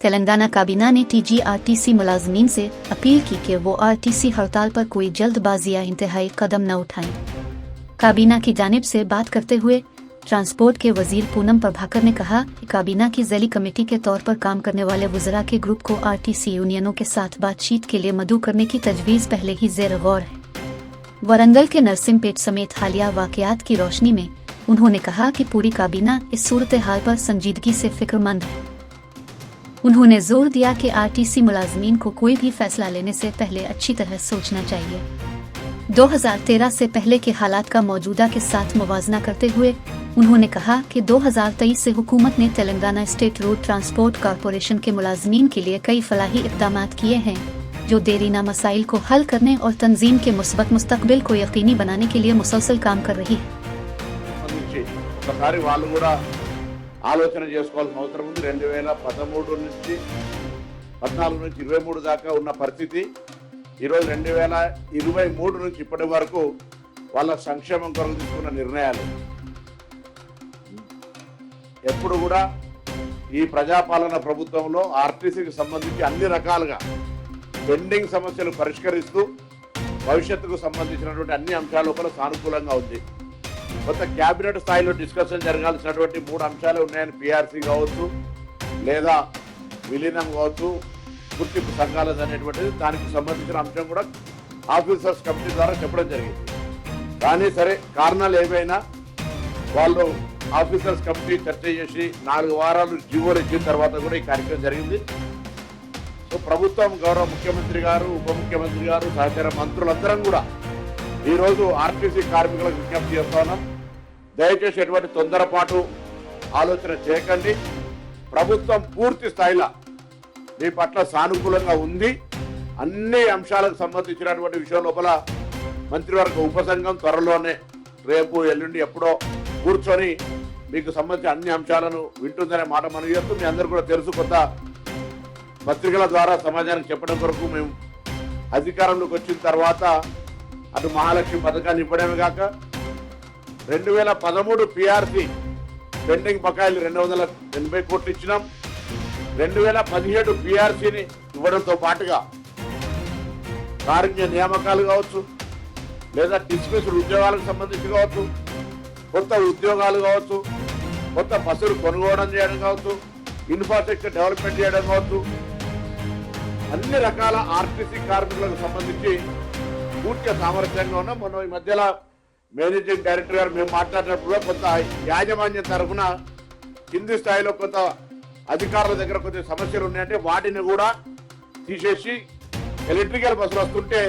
तेलंगाना काबीना ने TGRTC मुलाजमीन से अपील की कि वो RTC हड़ताल पर कोई जल्दबाजी या इंतहाई कदम न उठाएं। काबीना की जानिब से बात करते हुए ट्रांसपोर्ट के वजीर पूनम प्रभाकर ने कहा कि काबीना की ज़ैली कमेटी के तौर पर काम करने वाले वज़रा के ग्रुप को RTC यूनियनों के साथ बातचीत के लिए मदऊ करने की तजवीज़ पहले ही ज़ेर गौर है। वरंगल के नरसिंहपेट समेत हालिया वाक़यात की रोशनी में उन्होंने कहा कि पूरी काबीना इस सूरत हाल पर संजीदगी से फिक्रमंद है। उन्होंने जोर दिया कि RTC मुलाजमीन को कोई भी फैसला लेने से पहले अच्छी तरह सोचना चाहिए। 2013 से पहले के हालात का मौजूदा के साथ मुवाजना करते हुए उन्होंने कहा कि 2023 से हुकूमत ने Telangana state road transport corporation के मुलाजमीन के लिए कई फलाही इक़दाम किए हैं, जो देरीना मसाइल को हल करने और तंजीम के मुस्बत मुस्तकबिल को यकीनी बनाने के लिए मुसलसल काम कर रही है। ఆలోచన చేసుకోవాల్సిన అవసరం ఉంది। 2013 నుంచి 14 నుంచి 23 దాకా ఉన్న పరిస్థితి ఈరోజు 2023 నుంచి ఇప్పటి వరకు వాళ్ళ సంక్షేమం కొరకు తీసుకున్న నిర్ణయాలు ఎప్పుడు కూడా ఈ ప్రజాపాలన ప్రభుత్వంలో ఆర్టీసీకి సంబంధించి అన్ని రకాలుగా పెండింగ్ సమస్యలు పరిష్కరిస్తూ భవిష్యత్తుకు సంబంధించినటువంటి అన్ని అంశాల లోపల సానుకూలంగా ఉంది। కొత్త క్యాబినెట్ స్థాయిలో డిస్కషన్ జరగాల్సినటువంటి 3 అంశాలు ఉన్నాయని PRC కావచ్చు లేదా విలీనం కావచ్చు గుర్తింపు సంఘాలది అనేటువంటిది దానికి సంబంధించిన అంశం కూడా ఆఫీసర్స్ కమిటీ ద్వారా చెప్పడం జరిగింది। కానీ సరే కారణాలు ఏవైనా వాళ్ళు ఆఫీసర్స్ కమిటీ చర్చ చేసి 4 వారాలు జీవోలు ఇచ్చిన తర్వాత కూడా ఈ కార్యక్రమం జరిగింది। సో ప్రభుత్వం గౌరవ ముఖ్యమంత్రి గారు ఉప ముఖ్యమంత్రి గారు సహచర మంత్రులందరం కూడా ఈరోజు RTC కార్మికులకు విజ్ఞప్తి చేస్తున్నాం, దయచేసి ఎటువంటి తొందరపాటు ఆలోచన చేయకండి। ప్రభుత్వం పూర్తి స్థాయిలో మీ పట్ల సానుకూలంగా ఉంది। అన్ని అంశాలకు సంబంధించినటువంటి విషయం లోపల మంత్రివర్గ ఉపసంఘం త్వరలోనే రేపు ఎల్లుండి ఎప్పుడో కూర్చొని మీకు సంబంధించిన అన్ని అంశాలను వింటుందనే మాట మనం చేస్తూ మీ అందరూ కూడా తెలుసు, కొత్త పత్రికల ద్వారా సమాజానికి చెప్పడం కొరకు మేము అధికారంలోకి వచ్చిన తర్వాత అటు మహాలక్ష్మి పథకాన్ని ఇవ్వడమే కాక 2013 PRC పెండింగ్ బకాయిలు 280 కోట్లు ఇచ్చినాం। 2017 PRCని ఇవ్వడంతో పాటుగా కారుణ్య నియామకాలు కావచ్చు లేదా డిస్మిస్డ్ ఉద్యోగాలకు సంబంధించి కావచ్చు, కొత్త ఉద్యోగాలు కావచ్చు, కొత్త బస్సులు కొనుగోవడం చేయడం కావచ్చు, ఇన్ఫ్రాస్ట్రక్చర్ డెవలప్మెంట్ చేయడం కావచ్చు, అన్ని రకాల RTC కార్మికులకు సంబంధించి పూర్తిగా సామర్థ్యంగా ఉన్నాం। మనం ఈ మధ్యలో మేనేజింగ్ డైరెక్టర్ గారు మేము మాట్లాడినప్పుడు కొంత యాజమాన్యం తరఫున కింది స్థాయిలో కొంత అధికారుల దగ్గర కొంచెం సమస్యలు ఉన్నాయంటే వాటిని కూడా తీసేసి ఎలక్ట్రికల్ బస్సులు వస్తుంటే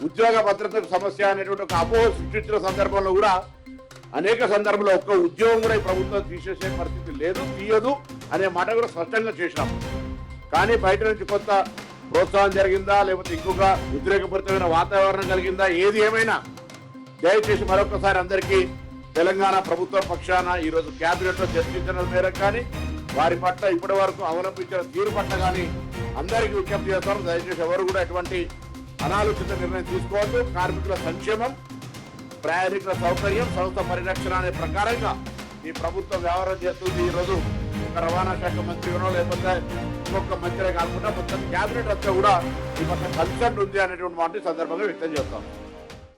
ఉద్యోగ భద్రతకు సమస్య అనేటువంటి ఒక అపోహ సృష్టించిన సందర్భంలో కూడా అనేక సందర్భంలో ఒక్క ఉద్యోగం కూడా ఈ ప్రభుత్వం తీసేసే పరిస్థితి లేదు, తీయదు అనే మాట కూడా స్పష్టంగా చేసినాం। కానీ బయట నుంచి కొంత ప్రోత్సాహం జరిగిందా లేకపోతే ఇంకొక ఉద్రేకపూరితమైన వాతావరణం కలిగిందా, ఏది ఏమైనా దయచేసి మరొకసారి అందరికీ తెలంగాణ ప్రభుత్వ పక్షాన ఈరోజు క్యాబినెట్లో చర్చించిన మేరకు కానీ వారి పట్ల ఇప్పటి వరకు అవలంబించిన తీరు పట్ల కానీ అందరికీ విజ్ఞప్తి చేస్తారు, దయచేసి ఎవరు కూడా ఎటువంటి అనాలోచిత నిర్ణయం తీసుకోవద్దు। కార్మికుల సంక్షేమం, ప్రయాణికుల సౌకర్యం, సంస్థ పరిరక్షణ అనే ప్రకారంగా ఈ ప్రభుత్వం వ్యవహారం చేస్తుంది। ఈరోజు ఒక రవాణా శాఖ మంత్రిగానో లేకపోతే ఇంకొక మంత్రి కాకుండా మొత్తం క్యాబినెట్ అంతా కూడా ఈ పట్ల కన్సర్న్ ఉంది అనేటువంటి మాట సందర్భంగా వ్యక్తం చేస్తాం।